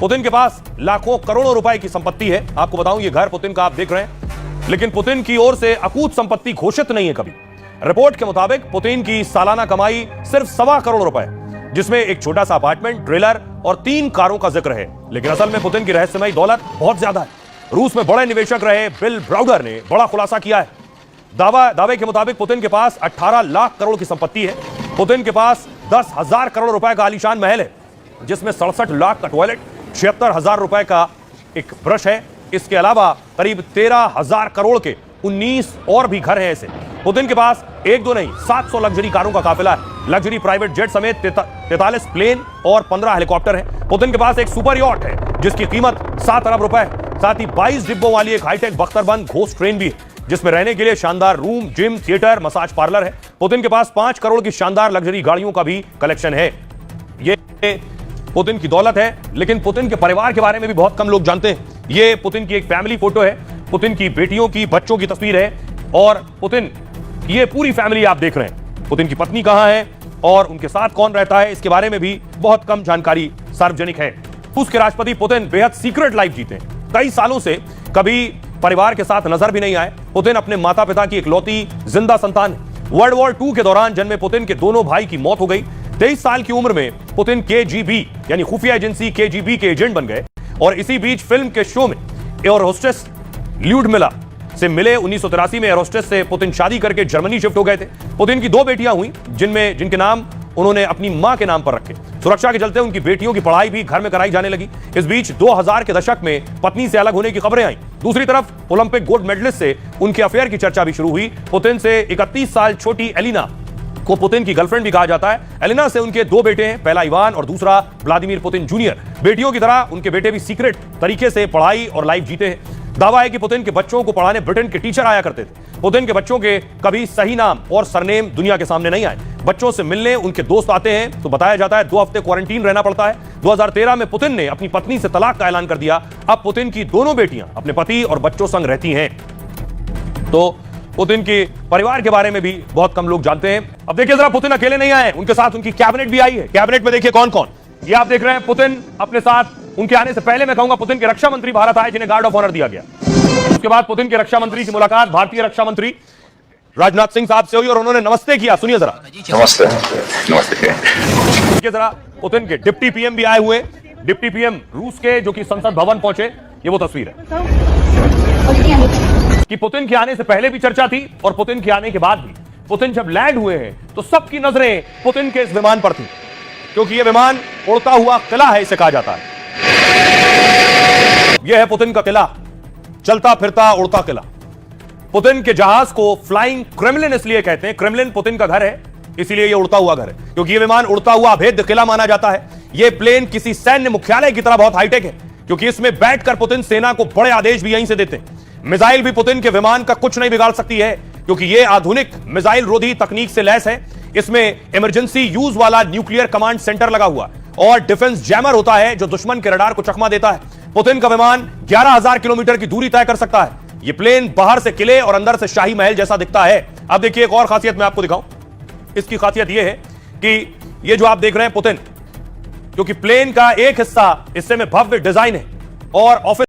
Putin के पास लाखों करोड़ों रुपए की संपत्ति है। आपको बताऊं, ये घर पुतिन का आप देख रहे हैं, लेकिन पुतिन की ओर से अकूत संपत्ति घोषित नहीं है कभी। रिपोर्ट के मुताबिक पुतिन की सालाना कमाई सिर्फ 1.25 करोड़ रुपए, जिसमें एक छोटा सा अपार्टमेंट, ट्रेलर और 3 कारों का जिक्र है। लेकिन असल में पुतिन की रहस्यमयी दौलत बहुत ज्यादा है। रूस में बड़े निवेशक रहे बिल ब्राउडर ने बड़ा खुलासा किया है। दावे के मुताबिक पुतिन के पास 18 लाख करोड़ की संपत्ति है। पुतिन के पास 10,000 करोड़ रुपए का आलीशान महल है, जिसमें 67 लाख का टॉयलेट, 76,000 रुपए का एक ब्रश है। इसके अलावा करीब 13,000 करोड़ के 19 और भी घर हैं ऐसे। पुतिन के पास एक दो नहीं 700 लग्जरी कारों का काफिला है। लग्जरी प्राइवेट जेट समेत 43 प्लेन और 15 हेलीकॉप्टर हैं। पुतिन के पास एक सुपर यॉट है जिसकी कीमत 7 अरब रुपए है। साथ ही 22 डिब्बों वाली एक हाईटेक बख्तरबंद घोस्ट ट्रेन भी है, जिसमें रहने के लिए शानदार room, gym, theatre, massage parlour है। पुतिन के पास 5 करोड़ की शानदार लग्जरी गाड़ियों का भी कलेक्शन है। ये पुतिन की दौलत है, लेकिन पुतिन के परिवार के बारे में भी बहुत कम लोग जानते हैं। ये पुतिन की एक फैमिली फोटो है, पुतिन की बेटियों की, बच्चों की तस्वीर है और पुतिन ये पूरी फैमिली आप देख रहे हैं। पुतिन की पत्नी कहां है और उनके साथ कौन रहता है, इसके बारे में भी बहुत कम जानकारी सार्वजनिक है। रूस के राष्ट्रपति पुतिन बेहद सीक्रेट लाइफ जीते हैं। कई सालों से कभी परिवार के साथ नजर भी नहीं आए। पुतिन अपने माता पिता की इकलौती जिंदा संतान है। वर्ल्ड वॉर 2 के दौरान जन्मे पुतिन के दोनों भाई की मौत हो गई। 23 साल की उम्र में पुतिन KGB यानी खुफिया एजेंसी KGB के एजेंट बन गए और इसी बीच फिल्म के शो में एयर होस्टेस ल्यूडमिला से मिले। 1983 में एयर होस्टेस से पुतिन शादी करके जर्मनी शिफ्ट हो गए थे। पुतिन की 2 बेटियां हुई, जिनके नाम उन्होंने अपनी मां के नाम पर रखे। सुरक्षा के चलते उनकी बेटियों की पढ़ाई भी घर में कराई जाने लगी। इस बीच 2000 के दशक में पत्नी से अलग होने की खबरें आई। दूसरी तरफ ओलंपिक गोल्ड मेडलिस्ट से उनके अफेयर की चर्चा भी शुरू हुई। पुतिन से 31 साल छोटी एलिना को पुतिन की गर्लफ्रेंड भी कहा जाता है। एलिना से उनके 2 बेटे हैं, पहला इवान और दूसरा व्लादिमीर पुतिन जूनियर। बेटियों की तरह उनके बेटे भी सीक्रेट तरीके से पढ़ाई और लाइफ जीते हैं। दावा है कि पुतिन के बच्चों को पढ़ाने ब्रिटेन के टीचर आया करते थे। पुतिन के बच्चों के कभी सही नाम और सरनेम दुनिया के सामने नहीं आए। बच्चों से मिलने उनके दोस्त आते हैं तो बताया जाता है 2 हफ्ते क्वारंटीन रहना पड़ता है। 2013 में पुतिन ने अपनी पत्नी से तलाक का ऐलान कर दिया। अब पुतिन की दोनों बेटियां अपने पति और बच्चों संग रहती हैं। तो पुतिन के परिवार के बारे में भी बहुत कम लोग जानते हैं। अब देखिए जरा, पुतिन अकेले नहीं आए, उनके साथ उनकी कैबिनेट भी आई है। कैबिनेट में देखिए कौन कौन, ये आप देख रहे हैं। पुतिन अपने साथ, उनके आने से पहले मैं कहूंगा पुतिन के रक्षा मंत्री भारत आए, जिन्हें गार्ड ऑफ ऑनर दिया गया। उसके बाद पुतिन के रक्षा मंत्री की मुलाकात भारतीय रक्षा मंत्री राजनाथ सिंह साहब से हुई और उन्होंने नमस्ते किया। सुनिए जरा। नमस्ते। नमस्ते। जरा पुतिन के डिप्टी पीएम भी आए हुए। डिप्टी पीएम रूस के, जो कि संसद भवन पहुंचे। ये वो तस्वीर है कि पुतिन के आने से पहले भी चर्चा थी और पुतिन के आने के बाद भी। पुतिन जब लैंड हुए हैं तो सबकी नजरें पुतिन के इस विमान पर थी, क्योंकि यह विमान उड़ता हुआ किला है, इसे कहा जाता है। यह है पुतिन का किला, चलता फिरता उड़ता किला। पुतिन के जहाज को फ्लाइंग क्रेमलिन इसलिए कहते हैं, क्रेमलिन पुतिन का घर है, इसीलिए यह उड़ता हुआ घर है, क्योंकि यह विमान उड़ता हुआ अभेद्य किला माना जाता है। यह प्लेन किसी सैन्य मुख्यालय की तरह बहुत हाईटेक है, क्योंकि इसमें बैठकर पुतिन सेना को बड़े आदेश भी यहीं से देते हैं। मिसाइल भी पुतिन के विमान का कुछ नहीं बिगाड़ सकती है, क्योंकि यह आधुनिक मिसाइल रोधी तकनीक से लैस है। इसमें इमरजेंसी यूज वाला न्यूक्लियर कमांड सेंटर लगा हुआ और डिफेंस जैमर होता है, जो दुश्मन के रडार को चकमा देता है। पुतिन का विमान 11,000 किलोमीटर की दूरी तय कर सकता है। यह प्लेन बाहर से किले और अंदर से शाही महल जैसा दिखता है। अब देखिए एक और खासियत मैं आपको दिखाऊं। इसकी खासियत यह है कि यह जो आप देख रहे हैं पुतिन, क्योंकि प्लेन का एक हिस्से में भव्य डिजाइन है और ऑफिस